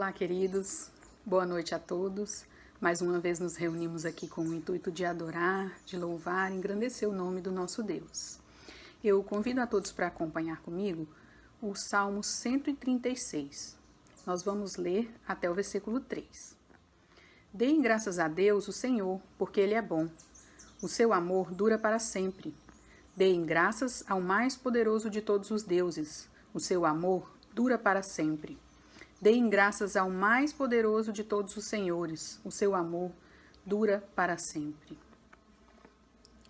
Olá, queridos. Boa noite a todos. Mais uma vez nos reunimos aqui com o intuito de adorar, de louvar e engrandecer o nome do nosso Deus. Eu convido a todos para acompanhar comigo o Salmo 136. Nós vamos ler até o versículo 3. Deem graças a Deus, o Senhor, porque Ele é bom. O seu amor dura para sempre. Deem graças ao mais poderoso de todos os deuses. O seu amor dura para sempre. Deem graças ao mais poderoso de todos os senhores. O seu amor dura para sempre.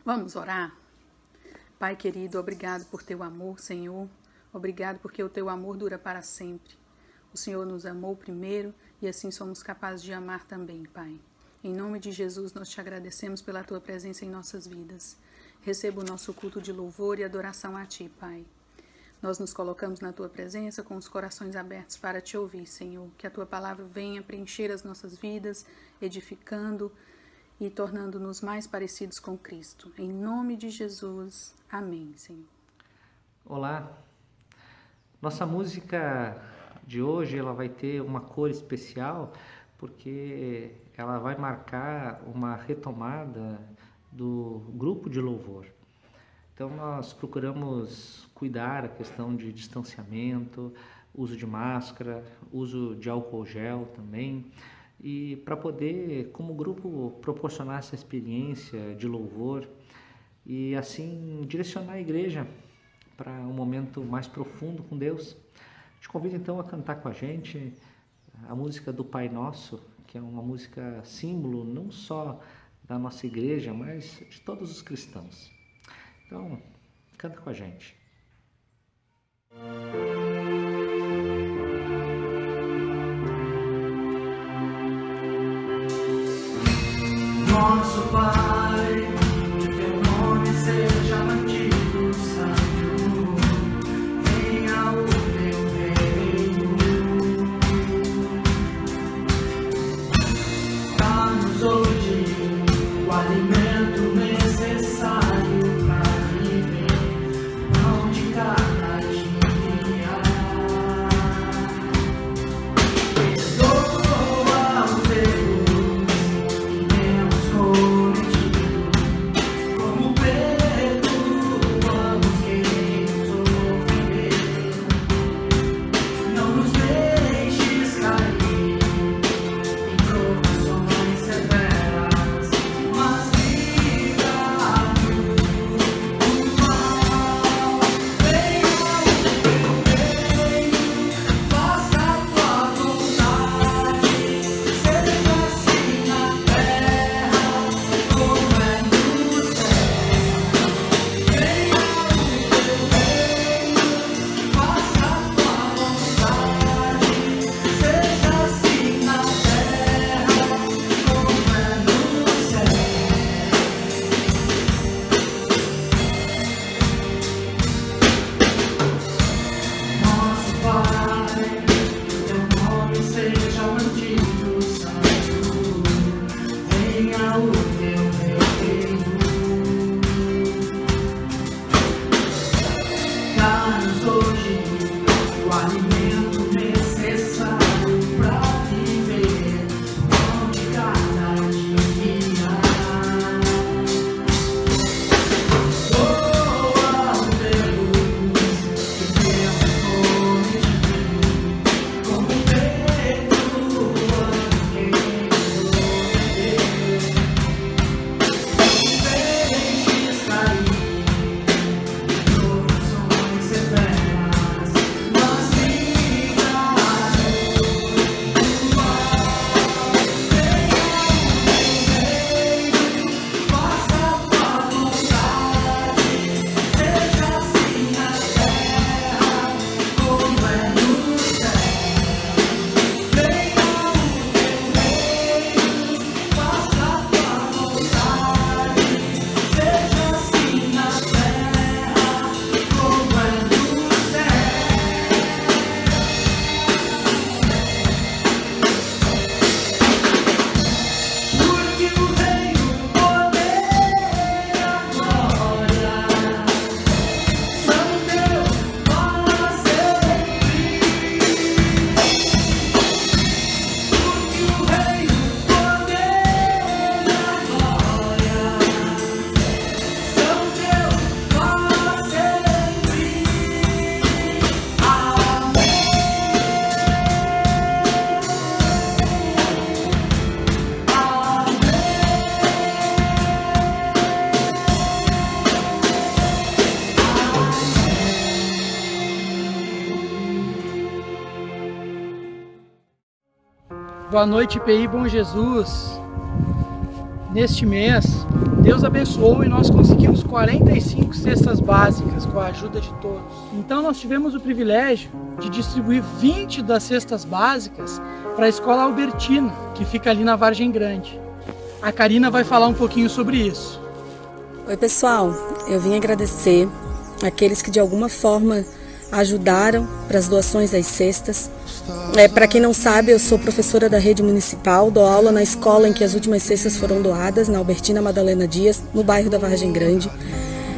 Vamos orar? Pai querido, obrigado por teu amor, Senhor. Obrigado porque o teu amor dura para sempre. O Senhor nos amou primeiro e assim somos capazes de amar também, Pai. Em nome de Jesus, nós te agradecemos pela tua presença em nossas vidas. Receba o nosso culto de louvor e adoração a ti, Pai. Nós nos colocamos na tua presença com os corações abertos para te ouvir, Senhor. Que a tua palavra venha preencher as nossas vidas, edificando e tornando-nos mais parecidos com Cristo. Em nome de Jesus. Amém, Senhor. Olá. Nossa música de hoje ela vai ter uma cor especial porque ela vai marcar uma retomada do grupo de louvor. Então nós procuramos cuidar a questão de distanciamento, uso de máscara, uso de álcool gel também, e para poder, como grupo, proporcionar essa experiência de louvor e assim direcionar a igreja para um momento mais profundo com Deus. Te convido então a cantar com a gente a música do Pai Nosso, que é uma música símbolo não só da nossa igreja, mas de todos os cristãos. Então, canta com a gente. Nosso Pai, que teu nome seja mantido santo, venha o teu reino. Dá-nos hoje o alimento necessário para viver, pão de cada dia. Perdoa os erros que temos cometido. Boa noite, IPI Bom Jesus. Neste mês, Deus abençoou e nós conseguimos 45 cestas básicas com a ajuda de todos. Então nós tivemos o privilégio de distribuir 20 das cestas básicas para a Escola Albertina, que fica ali na Vargem Grande. A Karina vai falar um pouquinho sobre isso. Oi pessoal, eu vim agradecer aqueles que de alguma forma ajudaram para as doações das cestas. Para quem não sabe, eu sou professora da rede municipal, dou aula na escola em que as últimas cestas foram doadas, na Albertina Madalena Dias, no bairro da Vargem Grande.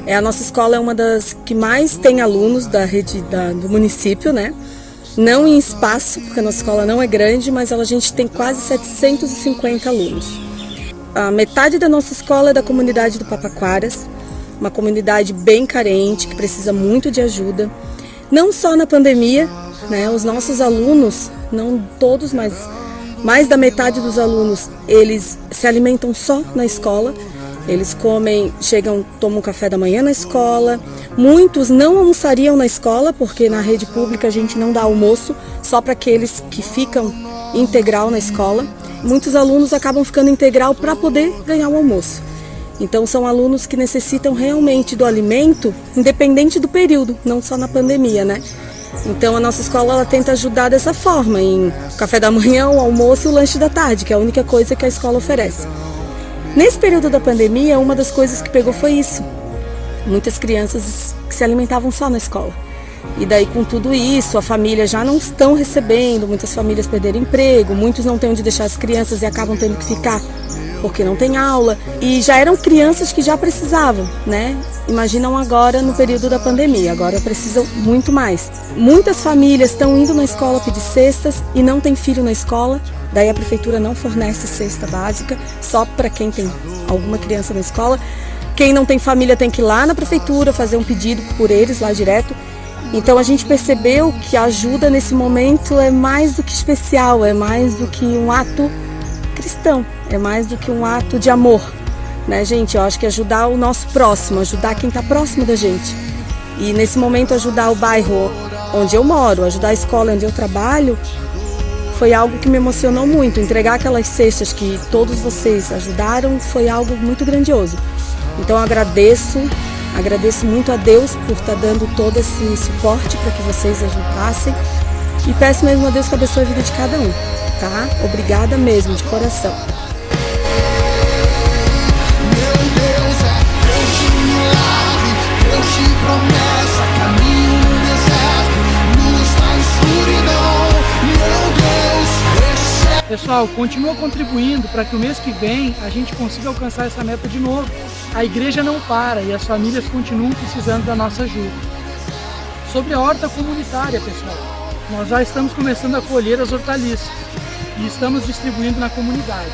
A nossa escola é uma das que mais tem alunos da rede do município, né? Não em espaço, porque a nossa escola não é grande, mas a gente tem quase 750 alunos. A metade da nossa escola é da comunidade do Papaquaras, uma comunidade bem carente, que precisa muito de ajuda. Não só na pandemia, né? Os nossos alunos, não todos, mas mais da metade dos alunos, eles se alimentam só na escola. Eles comem, chegam, tomam café da manhã na escola. Muitos não almoçariam na escola, porque na rede pública a gente não dá almoço, só para aqueles que ficam integral na escola. Muitos alunos acabam ficando integral para poder ganhar o almoço. Então são alunos que necessitam realmente do alimento, independente do período, não só na pandemia, né? Então a nossa escola ela tenta ajudar dessa forma, em café da manhã, o almoço e o lanche da tarde, que é a única coisa que a escola oferece. Nesse período da pandemia, uma das coisas que pegou foi isso. Muitas crianças que se alimentavam só na escola. E daí com tudo isso, a família já não estão recebendo, muitas famílias perderam emprego, muitos não têm onde deixar as crianças e acabam tendo que ficar porque não tem aula. E já eram crianças que já precisavam, né? Imaginam agora no período da pandemia, agora precisam muito mais. Muitas famílias estão indo na escola pedir cestas e não tem filho na escola, daí a prefeitura não fornece cesta básica, só para quem tem alguma criança na escola. Quem não tem família tem que ir lá na prefeitura fazer um pedido por eles lá direto. Então a gente percebeu que a ajuda nesse momento é mais do que especial, é mais do que um ato cristão, é mais do que um ato de amor, né, gente? Eu acho que ajudar o nosso próximo, ajudar quem está próximo da gente. E nesse momento ajudar o bairro onde eu moro, ajudar a escola onde eu trabalho, foi algo que me emocionou muito. Entregar aquelas cestas que todos vocês ajudaram foi algo muito grandioso. Então eu agradeço muito a Deus por estar dando todo esse suporte para que vocês ajudassem. E peço mesmo a Deus que abençoe a vida de cada um, tá? Obrigada mesmo, de coração. Meu Deus é Deus de milagre, Deus de promessa, caminho no deserto, luz na escuridão. Meu Deus, Pessoal, continua contribuindo para que o mês que vem a gente consiga alcançar essa meta de novo. A igreja não para e as famílias continuam precisando da nossa ajuda. Sobre a horta comunitária, pessoal, nós já estamos começando a colher as hortaliças e estamos distribuindo na comunidade.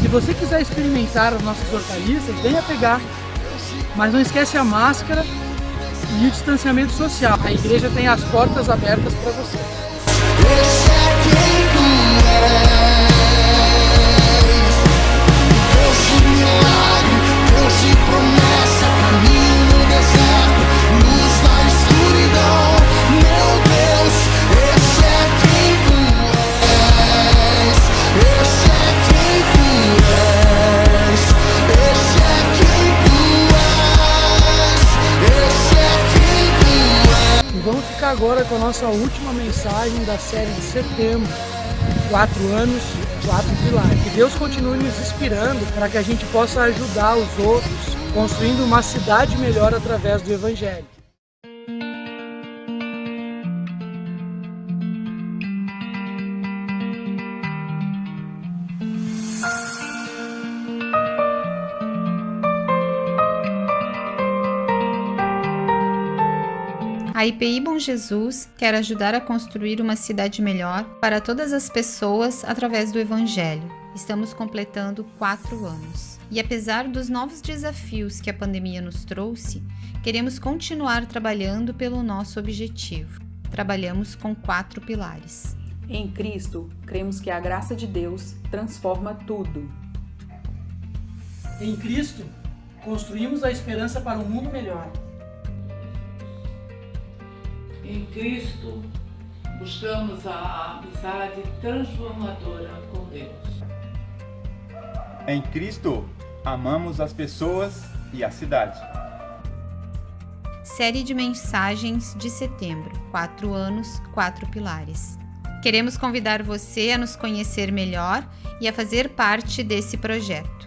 Se você quiser experimentar as nossas hortaliças, venha pegar. Mas não esquece a máscara e o distanciamento social. A igreja tem as portas abertas para você. esse é quem tu és. Deus de milagre, Deus de promessa, caminho no deserto, luz na escuridão. Meu Deus, esse é quem tu és. Esse é quem tu és. Esse é quem tu és. Esse é quem tu és. E vamos ficar agora com a nossa última mensagem da série de setembro. 4 anos, 4 pilares. Que Deus continue nos inspirando para que a gente possa ajudar os outros, construindo uma cidade melhor através do Evangelho. A IPI Bom Jesus quer ajudar a construir uma cidade melhor para todas as pessoas através do Evangelho. Estamos completando 4 anos. E apesar dos novos desafios que a pandemia nos trouxe, queremos continuar trabalhando pelo nosso objetivo. Trabalhamos com 4 pilares. Em Cristo, cremos que a graça de Deus transforma tudo. Em Cristo, construímos a esperança para um mundo melhor. Em Cristo, buscamos a amizade transformadora com Deus. Em Cristo, amamos as pessoas e a cidade. Série de mensagens de setembro. 4 anos, 4 pilares. Queremos convidar você a nos conhecer melhor e a fazer parte desse projeto.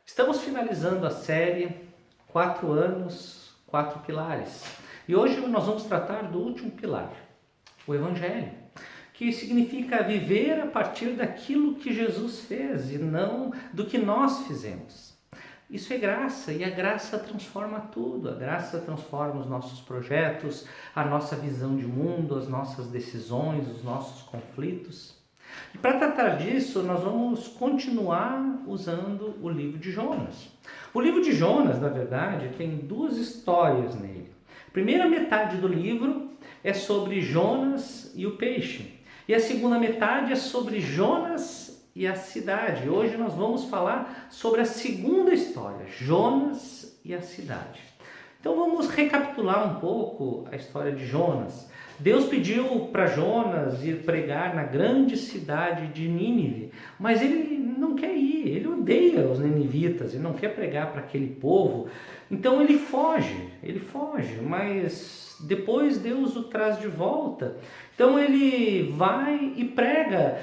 Estamos finalizando a série 4 anos, 4 pilares. E hoje nós vamos tratar do último pilar, o Evangelho, que significa viver a partir daquilo que Jesus fez e não do que nós fizemos. Isso é graça e a graça transforma tudo. A graça transforma os nossos projetos, a nossa visão de mundo, as nossas decisões, os nossos conflitos. E para tratar disso, nós vamos continuar usando o livro de Jonas. O livro de Jonas, na verdade, tem 2 histórias nele. A primeira metade do livro é sobre Jonas e o peixe. E a segunda metade é sobre Jonas e a cidade. Hoje nós vamos falar sobre a segunda história, Jonas e a cidade. Então vamos recapitular um pouco a história de Jonas. Deus pediu para Jonas ir pregar na grande cidade de Nínive, mas ele não quer ir, ele odeia os ninivitas, ele não quer pregar para aquele povo, então ele foge, mas depois Deus o traz de volta. Então ele vai e prega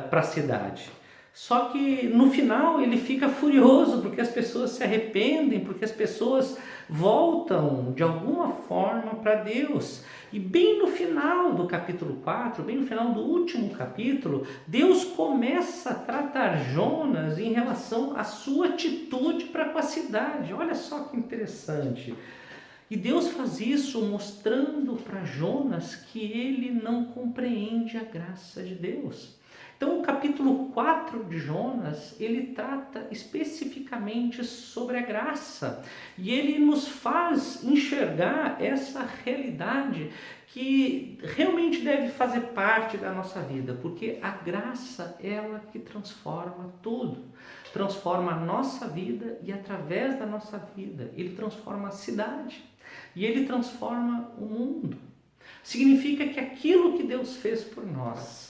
para a cidade. Só que no final ele fica furioso porque as pessoas se arrependem, porque as pessoas voltam de alguma forma para Deus. E bem no final do capítulo 4, bem no final do último capítulo, Deus começa a tratar Jonas em relação à sua atitude para com a cidade. Olha só que interessante. E Deus faz isso mostrando para Jonas que ele não compreende a graça de Deus. Então o capítulo 4 de Jonas, ele trata especificamente sobre a graça. E ele nos faz enxergar essa realidade que realmente deve fazer parte da nossa vida. Porque a graça, ela que transforma tudo. Transforma a nossa vida e através da nossa vida, ele transforma a cidade. E ele transforma o mundo. Significa que aquilo que Deus fez por nós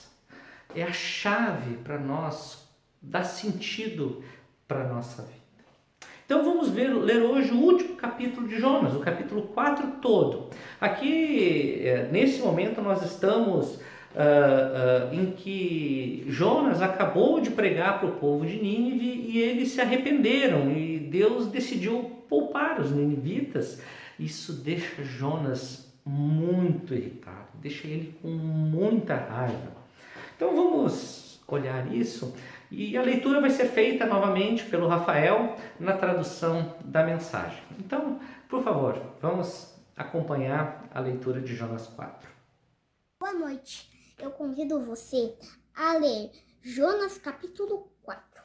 é a chave para nós dar sentido para a nossa vida. Então vamos ler hoje o último capítulo de Jonas, o capítulo 4 todo. Aqui, nesse momento, nós estamos em que Jonas acabou de pregar para o povo de Nínive e eles se arrependeram e Deus decidiu poupar os ninivitas. Isso deixa Jonas muito irritado, deixa ele com muita raiva. Então vamos olhar isso e a leitura vai ser feita novamente pelo Rafael na tradução da mensagem. Então, por favor, vamos acompanhar a leitura de Jonas 4. Boa noite, eu convido você a ler Jonas capítulo 4.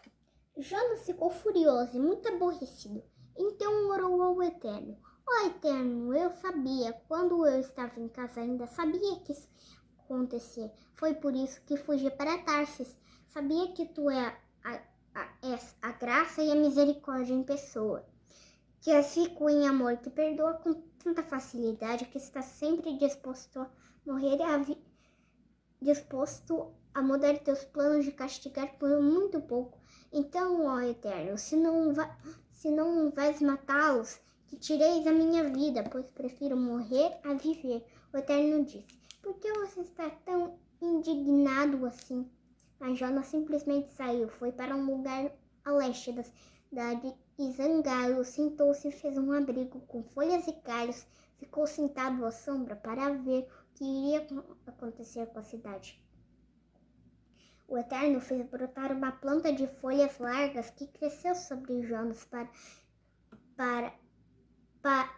Jonas ficou furioso e muito aborrecido, então orou ao Eterno. Ó Eterno, eu sabia, quando eu estava em casa ainda sabia que isso ia acontecer. Foi por isso que fugi para Tarsis. Sabia que tu és a graça e a misericórdia em pessoa, que és rico em amor, que perdoa com tanta facilidade, que está sempre disposto a morrer disposto a mudar teus planos de castigar por muito pouco. Então, ó Eterno, se não vais matá-los, que tireis a minha vida, pois prefiro morrer a viver. O Eterno disse, por que você está tão indignado assim? Mas Jonas simplesmente saiu, foi para um lugar a leste da cidade e zangado, sentou-se e fez um abrigo com folhas e galhos, ficou sentado à sombra para ver o que iria acontecer com a cidade. O Eterno fez brotar uma planta de folhas largas que cresceu sobre Jonas para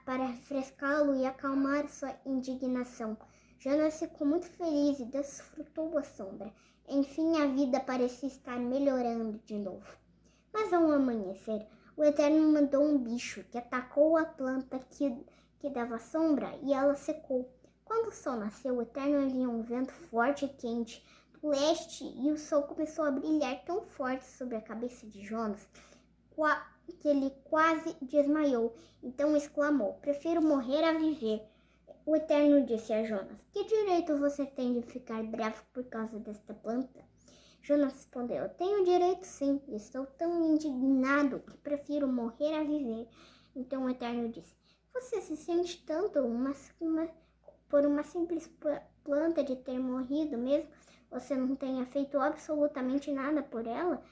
refrescá-lo e acalmar sua indignação. Jonas ficou muito feliz e desfrutou a sombra. Enfim, a vida parecia estar melhorando de novo. Mas ao amanhecer, o Eterno mandou um bicho que atacou a planta que dava sombra e ela secou. Quando o sol nasceu, o Eterno enviou um vento forte e quente leste e o sol começou a brilhar tão forte sobre a cabeça de Jonas que ele quase desmaiou. Então exclamou: prefiro morrer a viver. O Eterno disse a Jonas: que direito você tem de ficar bravo por causa desta planta? Jonas respondeu: tenho direito sim, estou tão indignado que prefiro morrer a viver. Então o Eterno disse: você se sente tanto por uma simples planta de ter morrido, mesmo você não tenha feito absolutamente nada por ela?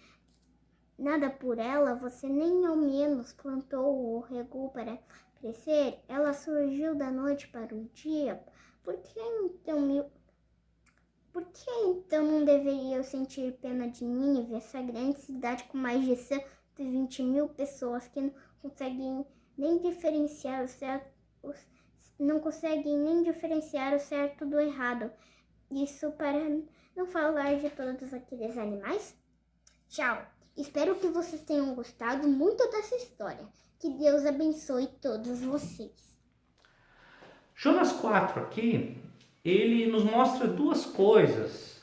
Você nem ao menos plantou ou regou para crescer? Ela surgiu da noite para o dia. Por que então não deveria eu sentir pena de Nínive, essa grande cidade com mais de 120 mil pessoas que não conseguem nem diferenciar o certo do errado? Isso para não falar de todos aqueles animais? Tchau! Espero que vocês tenham gostado muito dessa história. Que Deus abençoe todos vocês. Jonas 4 aqui, ele nos mostra duas coisas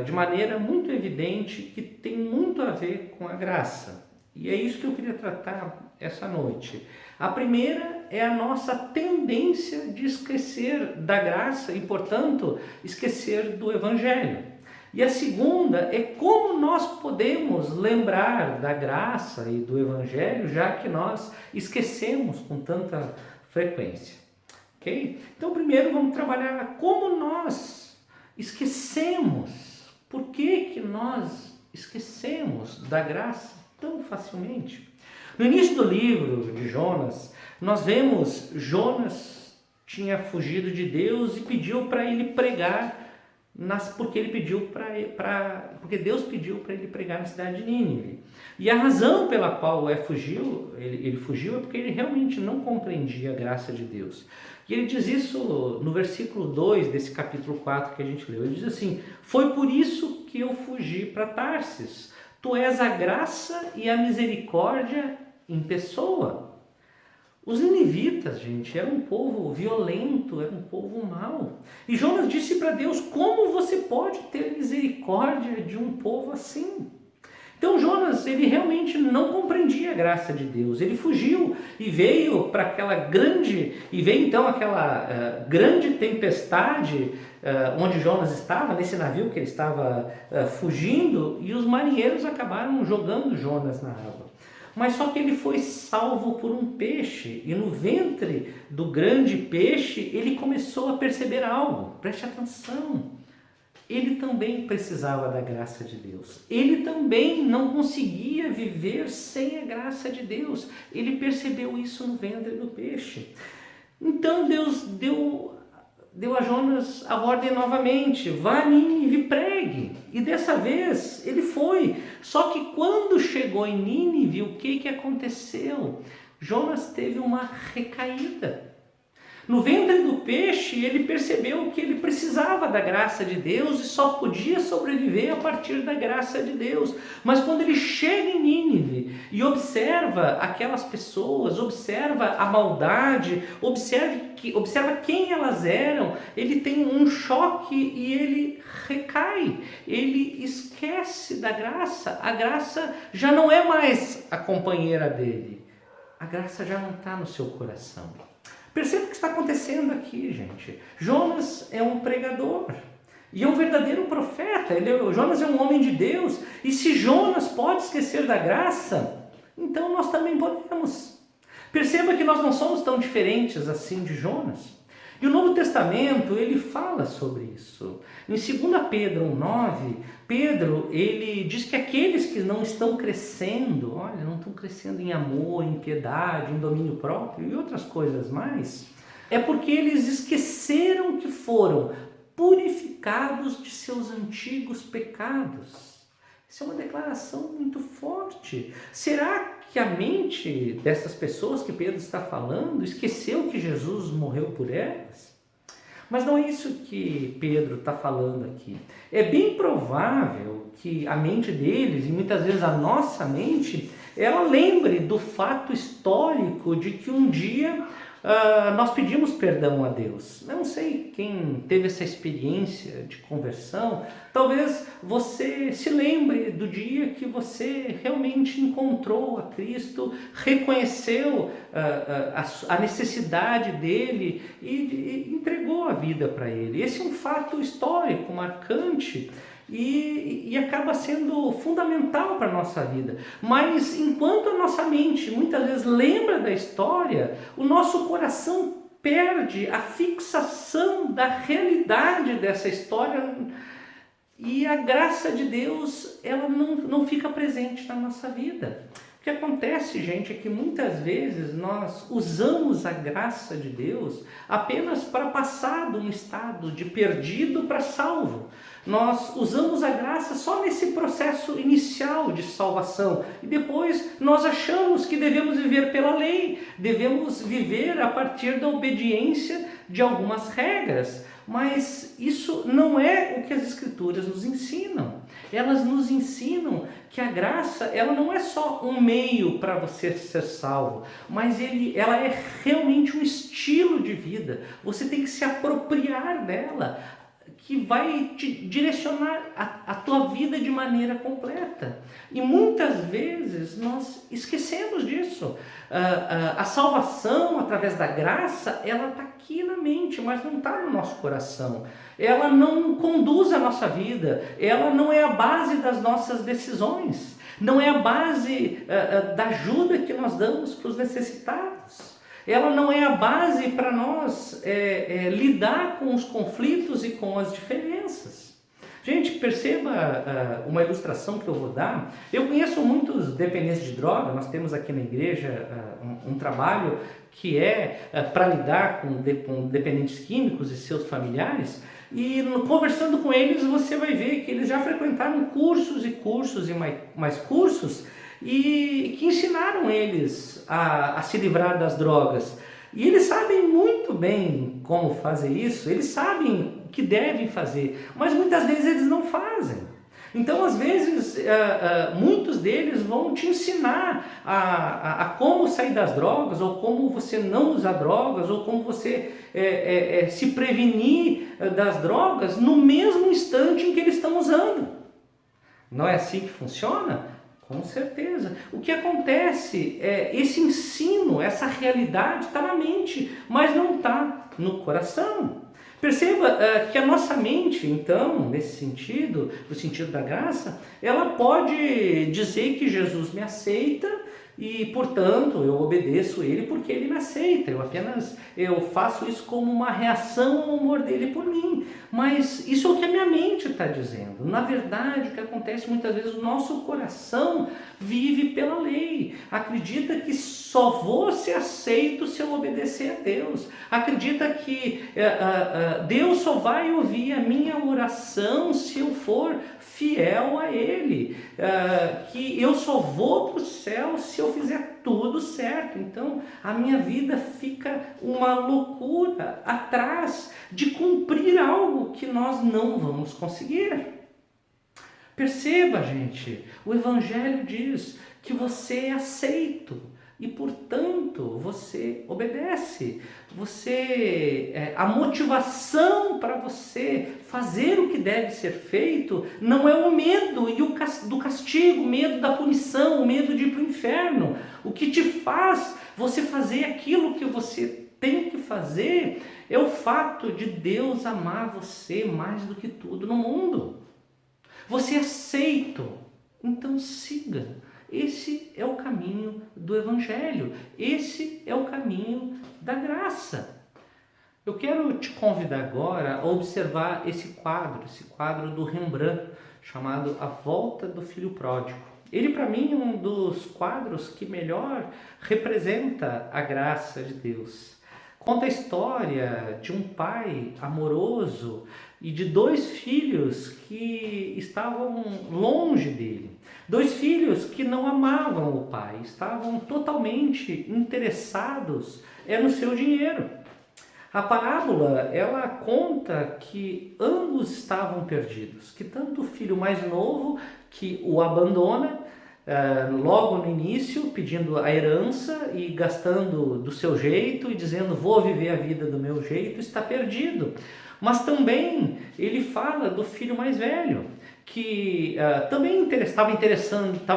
de maneira muito evidente que tem muito a ver com a graça. E é isso que eu queria tratar essa noite. A primeira é a nossa tendência de esquecer da graça e, portanto, esquecer do Evangelho. E a segunda é como nós podemos lembrar da graça e do Evangelho, já que nós esquecemos com tanta frequência. Okay? Então, primeiro vamos trabalhar como nós esquecemos. Por que nós esquecemos da graça tão facilmente? No início do livro de Jonas, nós vemos Jonas tinha fugido de Deus e pediu para ele pregar, porque Deus pediu para ele pregar na cidade de Nínive. E a razão pela qual ele fugiu é porque ele realmente não compreendia a graça de Deus. E ele diz isso no versículo 2 desse capítulo 4 que a gente leu. Ele diz assim: foi por isso que eu fugi para Tarsis. Tu és a graça e a misericórdia em pessoa. Os ninivitas, gente, eram um povo violento, era um povo mau. E Jonas disse para Deus: como você pode ter misericórdia de um povo assim? Então Jonas, ele realmente não compreendia a graça de Deus. Ele fugiu e veio para aquela grande tempestade onde Jonas estava, nesse navio que ele estava fugindo, e os marinheiros acabaram jogando Jonas na água. Mas só que ele foi salvo por um peixe, e no ventre do grande peixe ele começou a perceber algo. Preste atenção. Ele também precisava da graça de Deus. Ele também não conseguia viver sem a graça de Deus. Ele percebeu isso no ventre do peixe. Então Deus deu a Jonas a ordem novamente: vá a Nínive e pregue. E dessa vez ele foi. Só que quando chegou em Nínive, o que aconteceu? Jonas teve uma recaída. No ventre do peixe, ele percebeu que ele precisava da graça de Deus e só podia sobreviver a partir da graça de Deus. Mas quando ele chega em Nínive e observa aquelas pessoas, observa a maldade, observa quem elas eram, ele tem um choque e ele recai. Ele esquece da graça. A graça já não é mais a companheira dele. A graça já não está no seu coração. Perceba o que está acontecendo aqui, gente. Jonas é um pregador e é um verdadeiro profeta. Jonas é um homem de Deus. E se Jonas pode esquecer da graça, então nós também podemos. Perceba que nós não somos tão diferentes assim de Jonas. E o Novo Testamento, ele fala sobre isso. Em 2 Pedro 1,9, Pedro, ele diz que aqueles que não estão crescendo, não estão crescendo em amor, em piedade, em domínio próprio e outras coisas mais, é porque eles esqueceram que foram purificados de seus antigos pecados. Isso é uma declaração muito forte. Será que a mente dessas pessoas que Pedro está falando esqueceu que Jesus morreu por elas? Mas não é isso que Pedro está falando aqui. É bem provável que a mente deles, e muitas vezes a nossa mente, ela lembre do fato histórico de que um dia nós pedimos perdão a Deus. Eu não sei quem teve essa experiência de conversão, talvez você se lembre do dia que você realmente encontrou a Cristo, reconheceu a necessidade dele e entregou a vida para ele. Esse é um fato histórico, marcante, e acaba sendo fundamental para a nossa vida. Mas enquanto a nossa mente muitas vezes lembra da história, o nosso coração perde a fixação da realidade dessa história e a graça de Deus ela não fica presente na nossa vida. O que acontece, gente, é que muitas vezes nós usamos a graça de Deus apenas para passar de um estado de perdido para salvo. Nós usamos a graça só nesse processo inicial de salvação e depois nós achamos que devemos viver pela lei, devemos viver a partir da obediência de algumas regras. Mas isso não é o que as Escrituras nos ensinam. Elas nos ensinam que a graça ela não é só um meio para você ser salvo, mas ela é realmente um estilo de vida. Você tem que se apropriar dela, que vai te direcionar a tua vida de maneira completa. E muitas vezes nós esquecemos disso. A salvação através da graça, ela está aqui na mente, mas não está no nosso coração. Ela não conduz a nossa vida, ela não é a base das nossas decisões, não é a base da ajuda que nós damos para os necessitados. Ela não é a base para nós lidar com os conflitos e com as diferenças. Gente, perceba uma ilustração que eu vou dar. Eu conheço muitos dependentes de droga. Nós temos aqui na igreja um trabalho que para lidar com dependentes químicos e seus familiares. E conversando com eles, você vai ver que eles já frequentaram cursos e cursos e mais cursos e que ensinaram eles a se livrar das drogas. E eles sabem muito bem como fazer isso, eles sabem o que devem fazer, mas muitas vezes eles não fazem. Então, às vezes, muitos deles vão te ensinar a como sair das drogas, ou como você não usar drogas, ou como você se prevenir das drogas no mesmo instante em que eles estão usando. Não é assim que funciona? Com certeza. O que acontece é esse ensino, essa realidade está na mente, mas não está no coração. Perceba que a nossa mente, então, nesse sentido, no sentido da graça, ela pode dizer que Jesus me aceita e, portanto, eu obedeço ele porque ele me aceita. Eu faço isso como uma reação ao amor dele por mim. Mas isso é o que a minha mente está dizendo. Na verdade, o que acontece muitas vezes, o nosso coração vive pela lei. Acredita que só vou ser aceito se eu obedecer a Deus. Acredita que Deus só vai ouvir a minha oração se eu for fiel a Ele. Que eu só vou para o céu se eu fizer tudo certo. Então a minha vida fica uma loucura atrás de cumprir algo que nós não vamos conseguir. Perceba, gente, o Evangelho diz que você é aceito e, portanto, você obedece. A motivação para você fazer o que deve ser feito não é o medo do castigo, o medo da punição, o medo de ir para o inferno. O que te faz você fazer aquilo que você tem que fazer é o fato de Deus amar você mais do que tudo no mundo. Você é aceito, então siga. Esse é o caminho do Evangelho, esse é o caminho da graça. Eu quero te convidar agora a observar esse quadro do Rembrandt, chamado A Volta do Filho Pródigo. Ele, para mim, é um dos quadros que melhor representa a graça de Deus. Conta a história de um pai amoroso e de 2 filhos que estavam longe dele. 2 filhos que não amavam o pai, estavam totalmente interessados no seu dinheiro. A parábola, ela conta que ambos estavam perdidos, que tanto o filho mais novo, que o abandona, logo no início, pedindo a herança e gastando do seu jeito e dizendo, vou viver a vida do meu jeito, está perdido. Mas também ele fala do filho mais velho, que também estava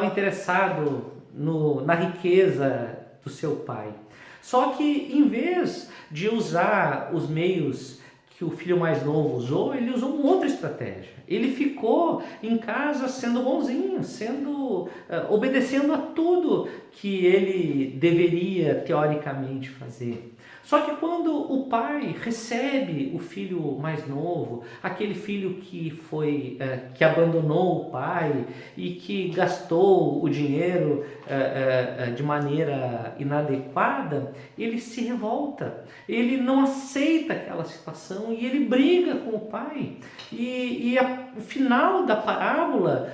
interessado na riqueza do seu pai. Só que em vez de usar os meios que o filho mais novo usou, ele usou uma outra estratégia. Ele ficou em casa sendo bonzinho, obedecendo a tudo que ele deveria teoricamente fazer. Só que quando o pai recebe o filho mais novo, aquele filho que abandonou o pai e que gastou o dinheiro de maneira inadequada, ele se revolta, ele não aceita aquela situação e ele briga com o pai. O final da parábola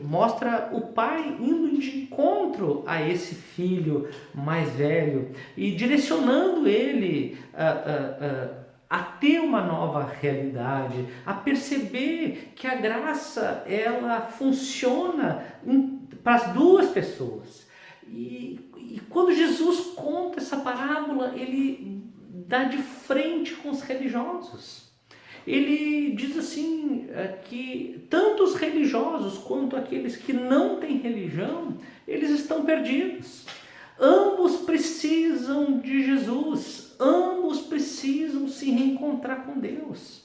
mostra o pai indo de encontro a esse filho mais velho e direcionando ele a ter uma nova realidade, a perceber que a graça ela funciona para as duas pessoas. E quando Jesus conta essa parábola, ele dá de frente com os religiosos. Ele diz assim, que tanto os religiosos quanto aqueles que não têm religião, eles estão perdidos. Ambos precisam de Jesus, ambos precisam se reencontrar com Deus.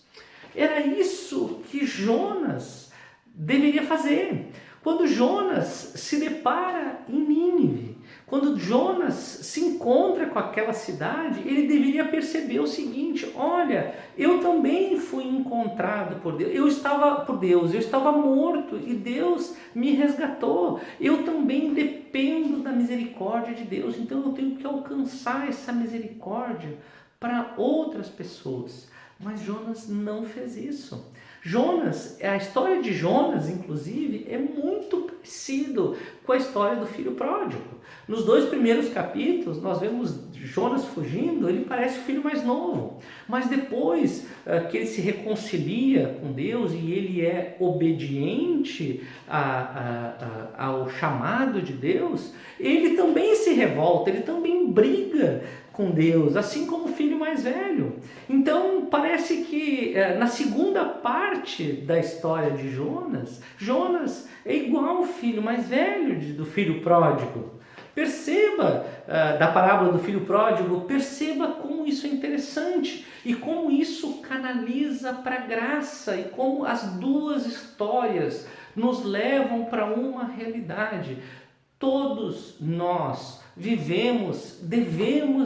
Era isso que Jonas deveria fazer. Quando Jonas se depara em Nínive, quando Jonas se encontra com aquela cidade, ele deveria perceber o seguinte: olha, eu também fui encontrado por Deus, eu estava morto e Deus me resgatou, eu também dependo da misericórdia de Deus, então eu tenho que alcançar essa misericórdia para outras pessoas. Mas Jonas não fez isso. A história de Jonas, inclusive, é muito parecido com a história do filho pródigo. Nos 2 primeiros capítulos, nós vemos Jonas fugindo, ele parece o filho mais novo. Mas depois que ele se reconcilia com Deus e ele é obediente ao chamado de Deus, ele também se revolta, ele também briga com Deus, assim como o filho mais velho. Então parece que na segunda parte da história de Jonas é igual ao filho mais velho do filho pródigo. Perceba, da parábola do filho pródigo, perceba como isso é interessante e como isso canaliza para a graça e como as duas histórias nos levam para uma realidade. Todos nós devemos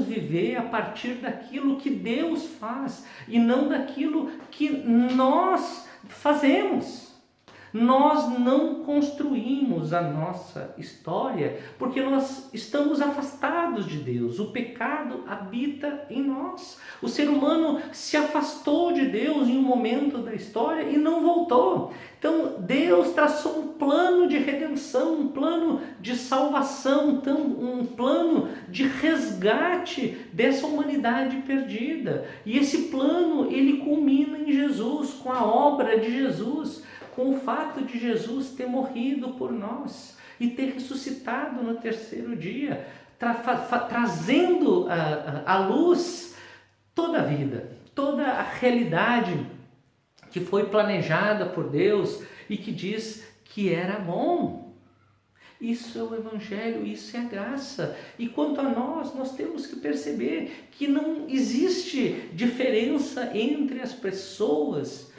viver a partir daquilo que Deus faz e não daquilo que nós fazemos. Nós não construímos a nossa história porque nós estamos afastados de Deus. O pecado habita em nós. O ser humano se afastou de Deus em um momento da história e não voltou. Então Deus traçou um plano de redenção, um plano de salvação, um plano de resgate dessa humanidade perdida. E esse plano ele culmina em Jesus, com a obra de Jesus, com o fato de Jesus ter morrido por nós e ter ressuscitado no 3º dia, trazendo à luz toda a vida, toda a realidade que foi planejada por Deus e que diz que era bom. Isso é o Evangelho, isso é a graça. E quanto a nós temos que perceber que não existe diferença entre as pessoas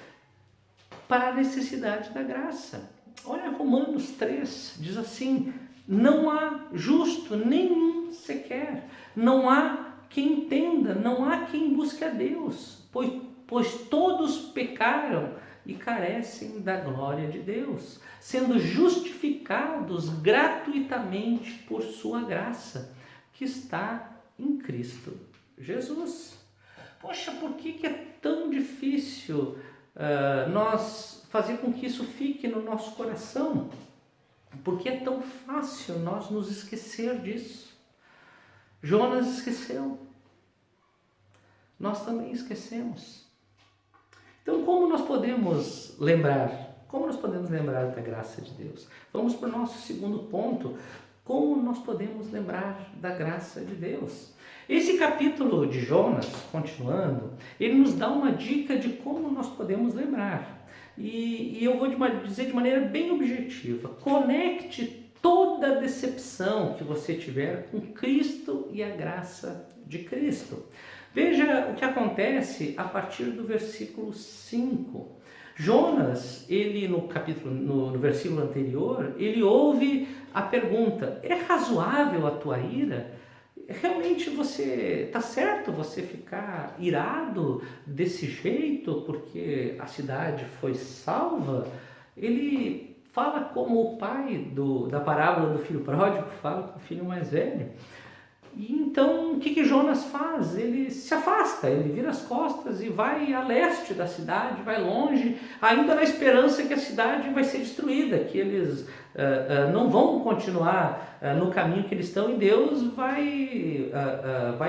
para a necessidade da graça. Olha Romanos 3, diz assim: não há justo nenhum sequer, não há quem entenda, não há quem busque a Deus, pois todos pecaram e carecem da glória de Deus, sendo justificados gratuitamente por sua graça, que está em Cristo Jesus. Poxa, por que é tão difícil nós fazer com que isso fique no nosso coração? Porque é tão fácil nós nos esquecer disso. Jonas esqueceu. Nós também esquecemos. Então, como nós podemos lembrar? Como nós podemos lembrar da graça de Deus? Vamos para o nosso segundo ponto. Como nós podemos lembrar da graça de Deus? Esse capítulo de Jonas, continuando, ele nos dá uma dica de como nós podemos lembrar. E eu vou dizer de maneira bem objetiva. Conecte toda a decepção que você tiver com Cristo e a graça de Cristo. Veja o que acontece a partir do versículo 5. Jonas, ele no versículo anterior, ele ouve a pergunta: é razoável a tua ira? Realmente está certo você ficar irado desse jeito porque a cidade foi salva? Ele fala como o pai da parábola do filho pródigo fala com o filho mais velho. E então o que Jonas faz? Ele se afasta, ele vira as costas e vai a leste da cidade, vai longe, ainda na esperança que a cidade vai ser destruída, que eles não vão continuar no caminho que eles estão, e Deus vai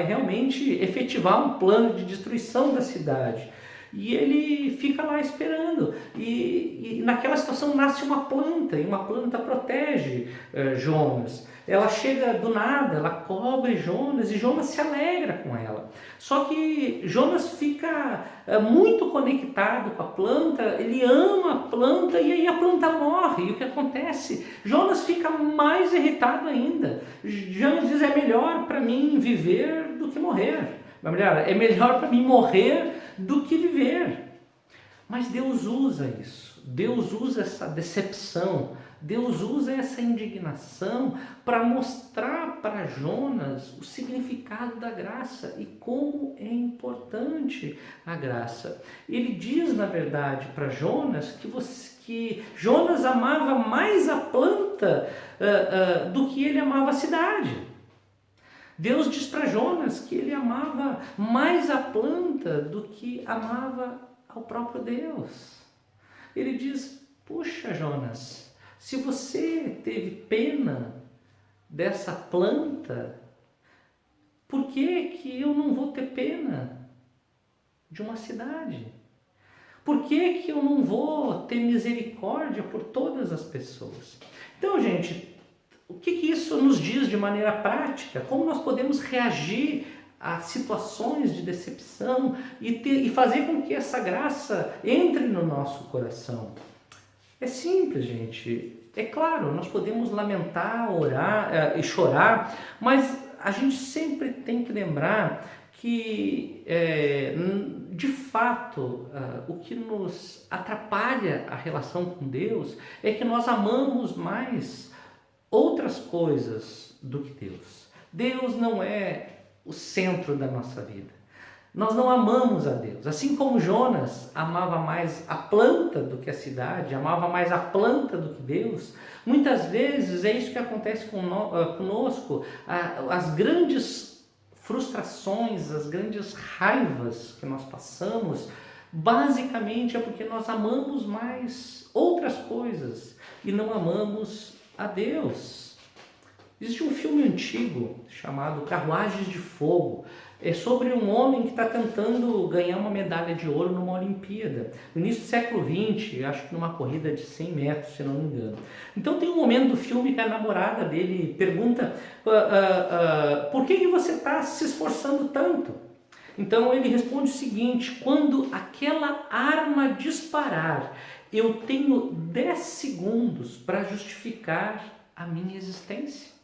realmente efetivar um plano de destruição da cidade. E ele fica lá esperando, e naquela situação nasce uma planta, e uma planta protege Jonas. Ela chega do nada, ela cobre Jonas, e Jonas se alegra com ela. Só que Jonas fica muito conectado com a planta, ele ama a planta, e aí a planta morre. E o que acontece? Jonas fica mais irritado ainda. Jonas diz: é melhor para mim viver do que morrer. É melhor para mim morrer do que viver. Mas Deus usa isso, Deus usa essa decepção, Deus usa essa indignação para mostrar para Jonas o significado da graça e como é importante a graça. Ele diz, na verdade, para Jonas que Jonas amava mais a planta do que ele amava a cidade. Deus diz para Jonas que ele amava mais a planta do que amava ao próprio Deus. Ele diz: puxa, Jonas, se você teve pena dessa planta, por que eu não vou ter pena de uma cidade? Por que eu não vou ter misericórdia por todas as pessoas? Então, gente, o que isso nos diz de maneira prática? Como nós podemos reagir a situações de decepção e fazer com que essa graça entre no nosso coração? É simples, gente. É claro, nós podemos lamentar, orar e chorar, mas a gente sempre tem que lembrar que, de fato, o que nos atrapalha a relação com Deus é que nós amamos mais outras coisas do que Deus. Deus não é o centro da nossa vida. Nós não amamos a Deus. Assim como Jonas amava mais a planta do que a cidade, amava mais a planta do que Deus, muitas vezes é isso que acontece conosco. As grandes frustrações, as grandes raivas que nós passamos, basicamente é porque nós amamos mais outras coisas e não amamos a Deus. Existe um filme antigo chamado Carruagens de Fogo. É sobre um homem que está tentando ganhar uma medalha de ouro numa Olimpíada. No início do século XX, acho que numa corrida de 100 metros, se não me engano. Então tem um momento do filme que a namorada dele pergunta: por que você está se esforçando tanto? Então ele responde o seguinte: quando aquela arma disparar, eu tenho 10 segundos para justificar a minha existência.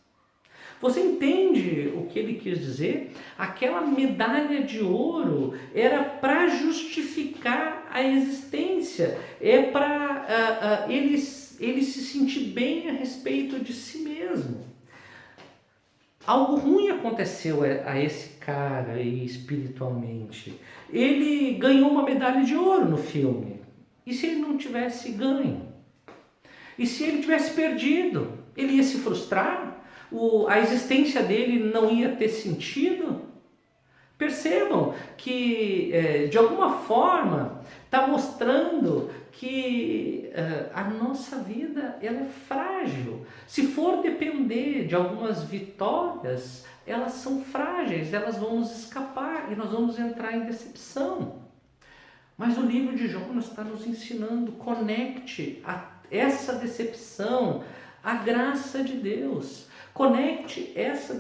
Você entende o que ele quis dizer? Aquela medalha de ouro era para justificar a existência, é para ele se sentir bem a respeito de si mesmo. Algo ruim aconteceu a esse cara aí espiritualmente. Ele ganhou uma medalha de ouro no filme. E se ele não tivesse ganho? E se ele tivesse perdido? Ele ia se frustrar? A existência dele não ia ter sentido? Percebam que, de alguma forma, está mostrando que a nossa vida ela é frágil. Se for depender de algumas vitórias, elas são frágeis, elas vão nos escapar e nós vamos entrar em decepção. Mas o livro de Jonas está nos ensinando, conecte essa decepção à graça de Deus. Conecte essa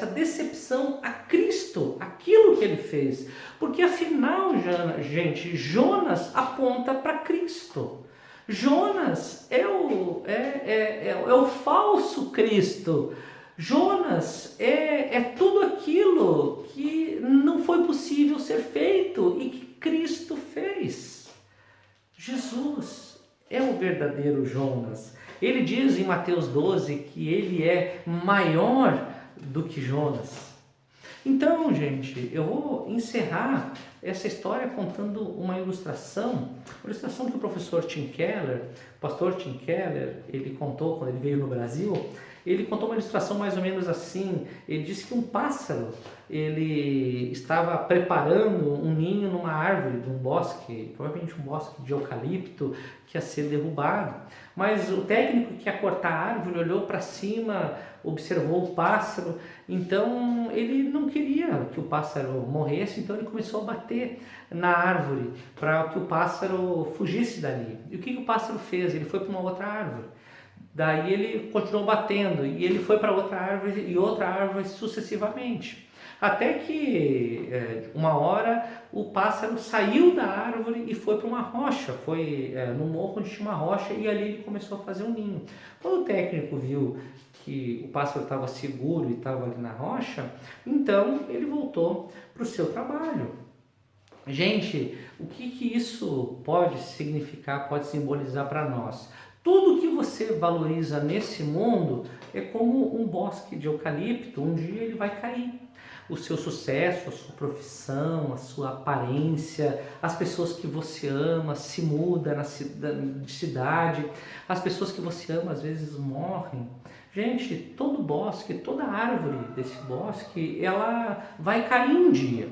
decepção a Cristo, aquilo que ele fez. Porque afinal, gente, Jonas aponta para Cristo. Jonas é o falso Cristo. Jonas é tudo aquilo que não foi possível ser feito e que Cristo fez. Jesus é o verdadeiro Jonas. Ele diz em Mateus 12 que ele é maior do que Jonas. Então, gente, eu vou encerrar essa história contando uma ilustração que o professor Tim Keller, o pastor Tim Keller, ele contou quando ele veio no Brasil. Ele contou uma ilustração mais ou menos assim. Ele disse que um pássaro, ele estava preparando um ninho numa árvore de um bosque, provavelmente um bosque de eucalipto, que ia ser derrubado. Mas o técnico que ia cortar a árvore olhou para cima, observou o pássaro, então ele não queria que o pássaro morresse, então ele começou a bater na árvore para que o pássaro fugisse dali. E o que o pássaro fez? Ele foi para uma outra árvore. Daí ele continuou batendo e ele foi para outra árvore e outra árvore sucessivamente. Até que uma hora o pássaro saiu da árvore e foi para uma rocha, foi no morro onde tinha uma rocha e ali ele começou a fazer um ninho. Quando o técnico viu que o pássaro estava seguro e estava ali na rocha, então ele voltou para o seu trabalho. Gente, o que isso pode significar, pode simbolizar para nós? Tudo que você valoriza nesse mundo é como um bosque de eucalipto, um dia ele vai cair. O seu sucesso, a sua profissão, a sua aparência, as pessoas que você ama se mudam de cidade, as pessoas que você ama às vezes morrem. Gente, todo bosque, toda árvore desse bosque, ela vai cair um dia.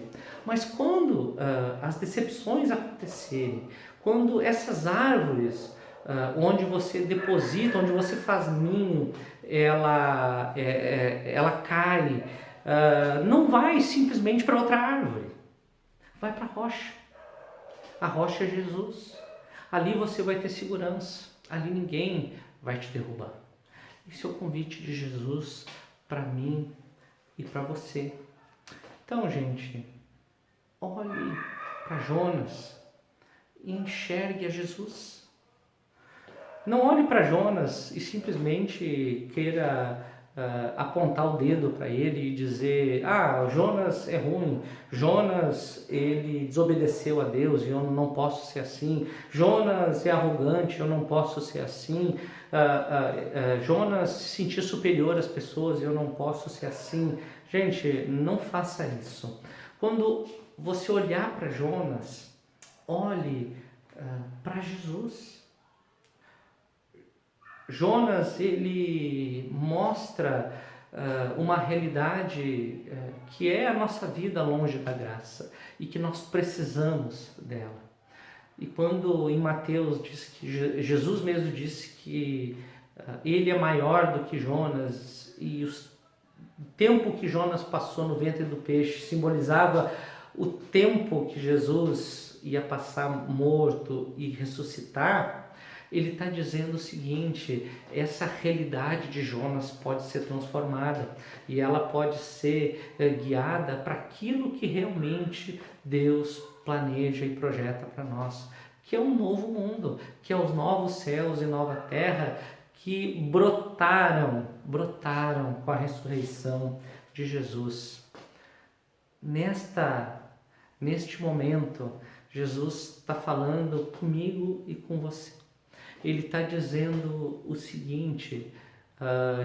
Mas quando as decepções acontecerem, quando essas árvores onde você deposita, onde você faz ninho, ela cai, não vai simplesmente para outra árvore, vai para a rocha. A rocha é Jesus. Ali você vai ter segurança, ali ninguém vai te derrubar. Esse é o convite de Jesus para mim e para você. Então, gente, olhe para Jonas e enxergue a Jesus. Não olhe para Jonas e simplesmente queira apontar o dedo para ele e dizer: Jonas é ruim, Jonas ele desobedeceu a Deus e eu não posso ser assim, Jonas é arrogante, eu não posso ser assim, Jonas se sentir superior às pessoas e eu não posso ser assim. Gente, não faça isso. Quando você olhar para Jonas, olhe para Jesus. Jonas, ele mostra uma realidade que é a nossa vida longe da graça e que nós precisamos dela. E quando em Mateus diz que Jesus mesmo disse que ele é maior do que Jonas e o tempo que Jonas passou no ventre do peixe simbolizava o tempo que Jesus ia passar morto e ressuscitar, ele está dizendo o seguinte: essa realidade de Jonas pode ser transformada e ela pode ser guiada para aquilo que realmente Deus planeja e projeta para nós, que é um novo mundo, que é os novos céus e nova terra que brotaram com a ressurreição de Jesus. Neste momento, Jesus está falando comigo e com você. Ele está dizendo o seguinte: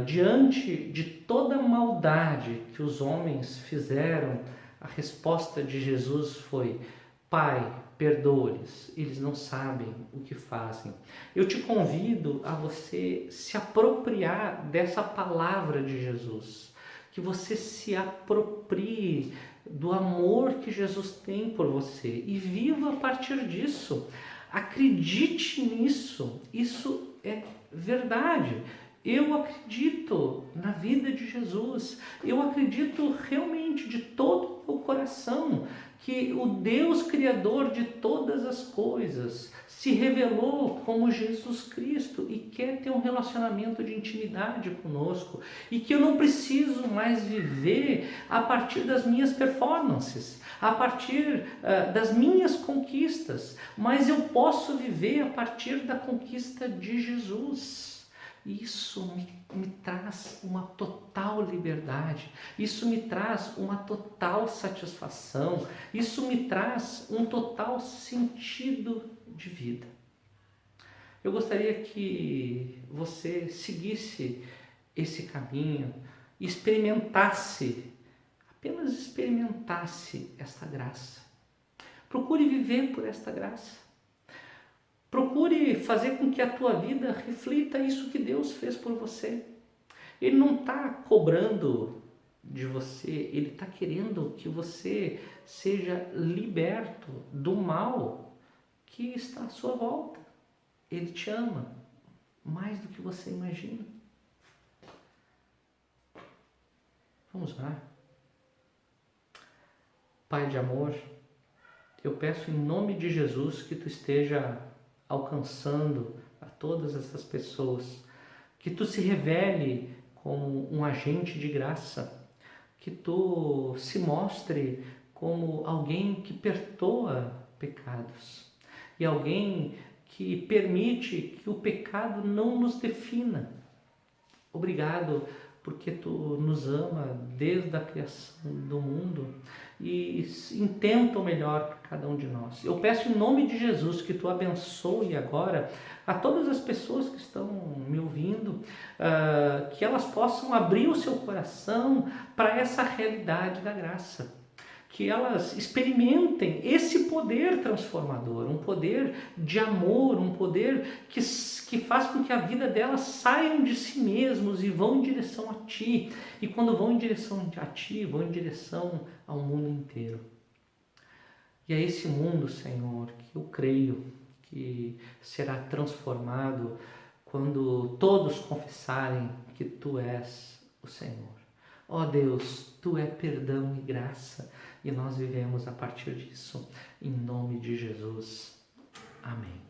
diante de toda a maldade que os homens fizeram, a resposta de Jesus foi: Pai, perdoa-lhes, eles não sabem o que fazem. Eu te convido a você se apropriar dessa palavra de Jesus, que você se aproprie do amor que Jesus tem por você e viva a partir disso. Acredite nisso, isso é verdade. Eu acredito na vida de Jesus, eu acredito realmente de todo o teu coração que o Deus Criador de todas as coisas se revelou como Jesus Cristo e quer ter um relacionamento de intimidade conosco, e que eu não preciso mais viver a partir das minhas performances, a partir das minhas conquistas, mas eu posso viver a partir da conquista de Jesus. Isso me traz uma total liberdade, isso me traz uma total satisfação, isso me traz um total sentido de vida. Eu gostaria que você seguisse esse caminho, experimentasse, apenas experimentasse esta graça. Procure viver por esta graça. Procure fazer com que a tua vida reflita isso que Deus fez por você. Ele não está cobrando de você, Ele está querendo que você seja liberto do mal que está à sua volta. Ele te ama mais do que você imagina. Vamos orar. Pai de amor, eu peço em nome de Jesus que Tu esteja alcançando a todas essas pessoas, que Tu se revele como um agente de graça, que Tu se mostre como alguém que perdoa pecados e alguém que permite que o pecado não nos defina. Obrigado porque Tu nos ama desde a criação do mundo e intenta o melhor para cada um de nós. Eu peço em nome de Jesus que Tu abençoe agora a todas as pessoas que estão me ouvindo, que elas possam abrir o seu coração para essa realidade da graça, que elas experimentem esse poder transformador, um poder de amor, um poder que faz com que a vida delas saiam de si mesmos e vão em direção a Ti. E quando vão em direção a Ti, vão em direção ao mundo inteiro. E é esse mundo, Senhor, que eu creio que será transformado quando todos confessarem que Tu és o Senhor. Ó Deus, Tu é perdão e graça, e nós vivemos a partir disso. Em nome de Jesus. Amém.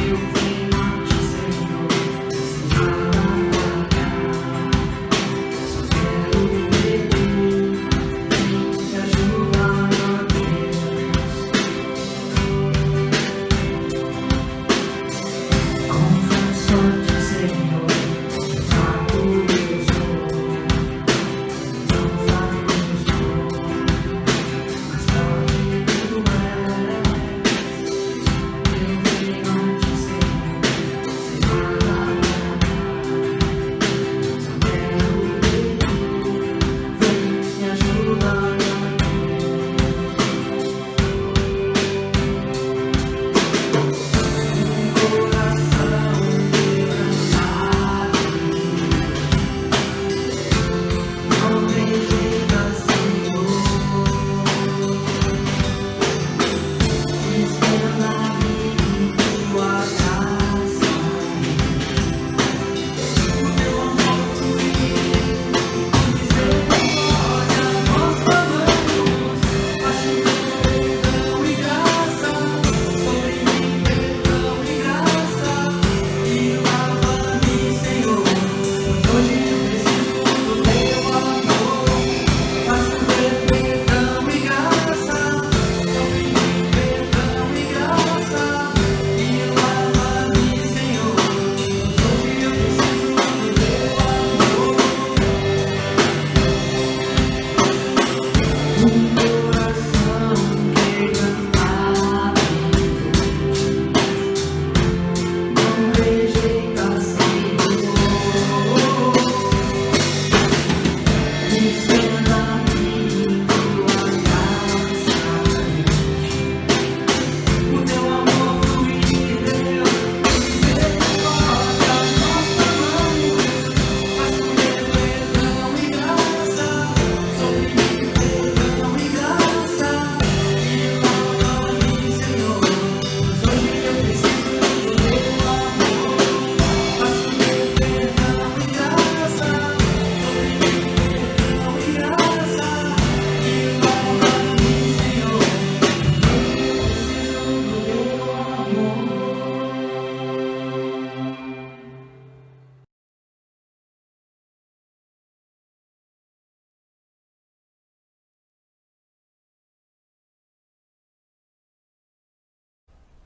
Eu venho a Ti, Senhor, sem nada guardar.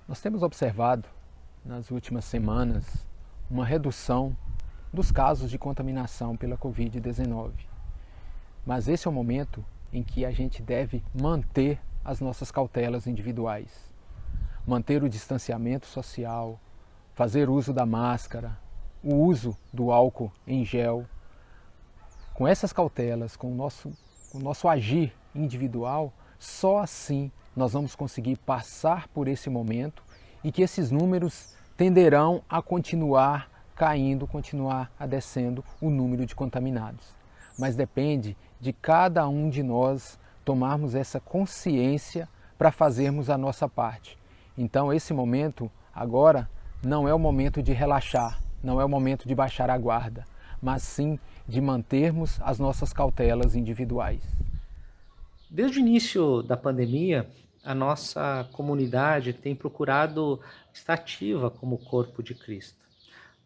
Nós temos observado nas últimas semanas uma redução dos casos de contaminação pela Covid-19. Mas esse é o momento em que a gente deve manter as nossas cautelas individuais, manter o distanciamento social, fazer uso da máscara, o uso do álcool em gel. Com essas cautelas, com o nosso agir individual, só assim nós vamos conseguir passar por esse momento e que esses números tenderão a continuar caindo, continuar a descendo o número de contaminados. Mas depende de cada um de nós tomarmos essa consciência para fazermos a nossa parte. Então esse momento agora não é o momento de relaxar, não é o momento de baixar a guarda, mas sim de mantermos as nossas cautelas individuais. Desde o início da pandemia, a nossa comunidade tem procurado estar ativa como corpo de Cristo.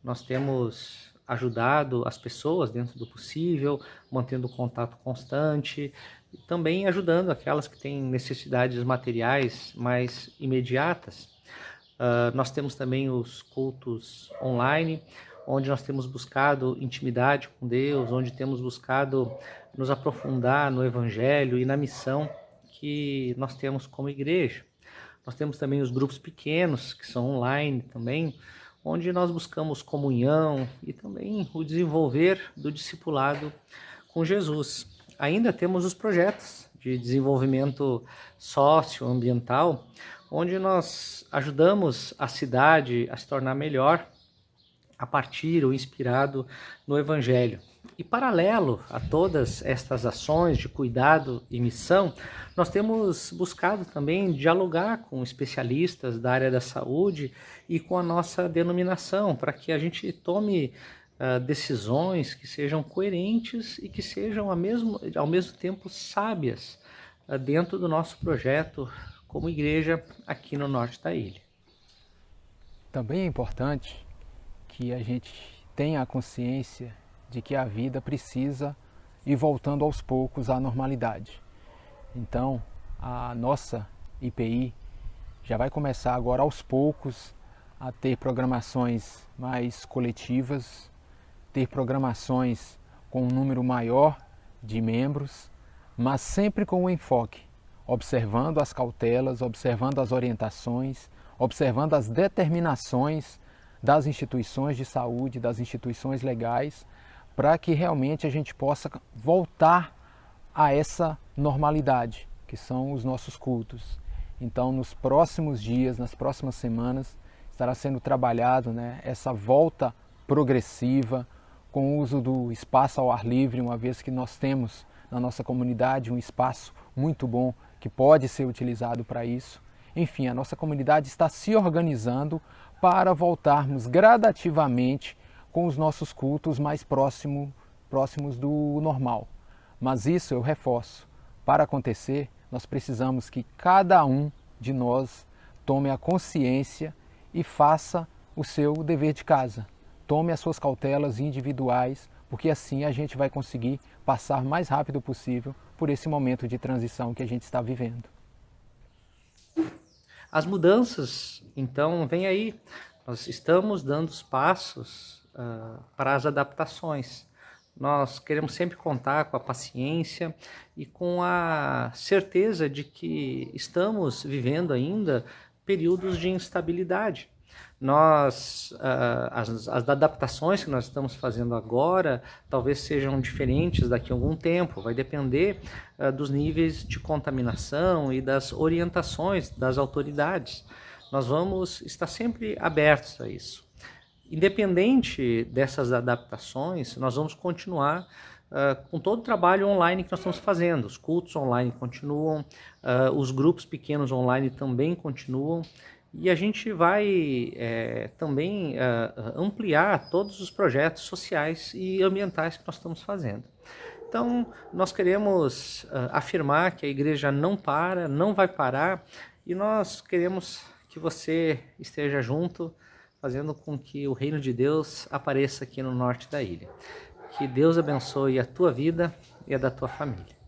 Nós temos ajudado as pessoas dentro do possível, mantendo contato constante e também ajudando aquelas que têm necessidades materiais mais imediatas. Nós temos também os cultos online, onde nós temos buscado intimidade com Deus, onde temos buscado nos aprofundar no Evangelho e na missão que nós temos como igreja. Nós temos também os grupos pequenos, que são online também, onde nós buscamos comunhão e também o desenvolver do discipulado com Jesus. Ainda temos os projetos de desenvolvimento socioambiental, onde nós ajudamos a cidade a se tornar melhor a partir ou inspirado no Evangelho. E paralelo a todas estas ações de cuidado e missão, nós temos buscado também dialogar com especialistas da área da saúde e com a nossa denominação, para que a gente tome decisões que sejam coerentes e que sejam ao mesmo tempo sábias dentro do nosso projeto como igreja aqui no norte da ilha. Também é importante que a gente tenha a consciência de que a vida precisa ir voltando aos poucos à normalidade. Então, a nossa IPI já vai começar agora aos poucos a ter programações mais coletivas, ter programações com um número maior de membros, mas sempre com o enfoque, observando as cautelas, observando as orientações, observando as determinações das instituições de saúde, das instituições legais, para que realmente a gente possa voltar a essa normalidade, que são os nossos cultos. Então, nos próximos dias, nas próximas semanas, estará sendo trabalhado, essa volta progressiva, com o uso do espaço ao ar livre, uma vez que nós temos na nossa comunidade um espaço muito bom que pode ser utilizado para isso. Enfim, a nossa comunidade está se organizando para voltarmos gradativamente com os nossos cultos mais próximos do normal. Mas isso eu reforço, para acontecer nós precisamos que cada um de nós tome a consciência e faça o seu dever de casa. Tome as suas cautelas individuais, porque assim a gente vai conseguir passar o mais rápido possível por esse momento de transição que a gente está vivendo. As mudanças, então, vêm aí. Nós estamos dando os passos para as adaptações. Nós queremos sempre contar com a paciência e com a certeza de que estamos vivendo ainda períodos de instabilidade. As adaptações que nós estamos fazendo agora talvez sejam diferentes daqui a algum tempo, vai depender dos níveis de contaminação e das orientações das autoridades. Nós vamos estar sempre abertos a isso. Independente dessas adaptações, nós vamos continuar com todo o trabalho online que nós estamos fazendo. Os cultos online continuam, os grupos pequenos online também continuam, e a gente vai também ampliar todos os projetos sociais e ambientais que nós estamos fazendo. Então, nós queremos afirmar que a igreja não para, não vai parar, e nós queremos que você esteja junto, fazendo com que o reino de Deus apareça aqui no norte da ilha. Que Deus abençoe a tua vida e a da tua família.